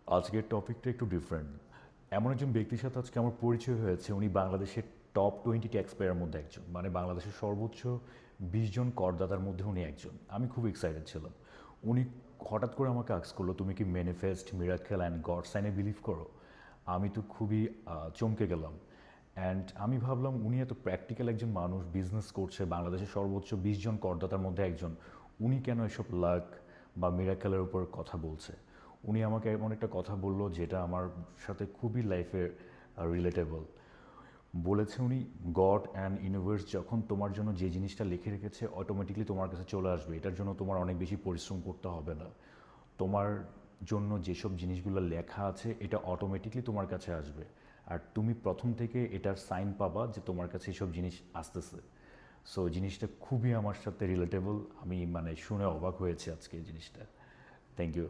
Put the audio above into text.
আজকের টপিকটা একটু ডিফারেন্ট। এমন একজন ব্যক্তির সাথে আজকে আমার পরিচয় হয়েছে, উনি বাংলাদেশের টপ 20 ট্যাক্স পেয়ারের মধ্যে একজন, মানে বাংলাদেশের সর্বোচ্চ 20 জন করদাতার মধ্যে উনি একজন। আমি খুব এক্সাইটেড ছিলাম। উনি হঠাৎ করে আমাকে আস্ক করলো, তুমি কি ম্যানিফেস্ট, মিরাকেল অ্যান্ড গড সাইনে বিলিভ করো? আমি তো খুবই চমকে গেলাম। অ্যান্ড আমি ভাবলাম উনি এত প্র্যাকটিক্যাল একজন মানুষ, বিজনেস করছে, বাংলাদেশের সর্বোচ্চ 20 জন করদাতার মধ্যে একজন, উনি কেন এসব লাক বা মিরাকেলের উপর কথা বলছে? উনি আমাকে এমন একটা কথা বললো যেটা আমার সাথে খুবই লাইফে রিলেটেবল। বলেছে উনি, গড অ্যান্ড ইউনিভার্স যখন তোমার জন্য যে জিনিসটা লিখে রেখেছে অটোমেটিকলি তোমার কাছে চলে আসবে, এটার জন্য তোমার অনেক বেশি পরিশ্রম করতে হবে না। তোমার জন্য যেসব জিনিসগুলো লেখা আছে এটা অটোমেটিকলি তোমার কাছে আসবে, আর তুমি প্রথম থেকে এটার সাইন পাবা যে তোমার কাছে এসব জিনিস আসতেছে। সো জিনিসটা খুবই আমার সাথে রিলেটেবল। আমি মানে শুনে অবাক হয়েছি আজকে এই জিনিসটা। Thank you.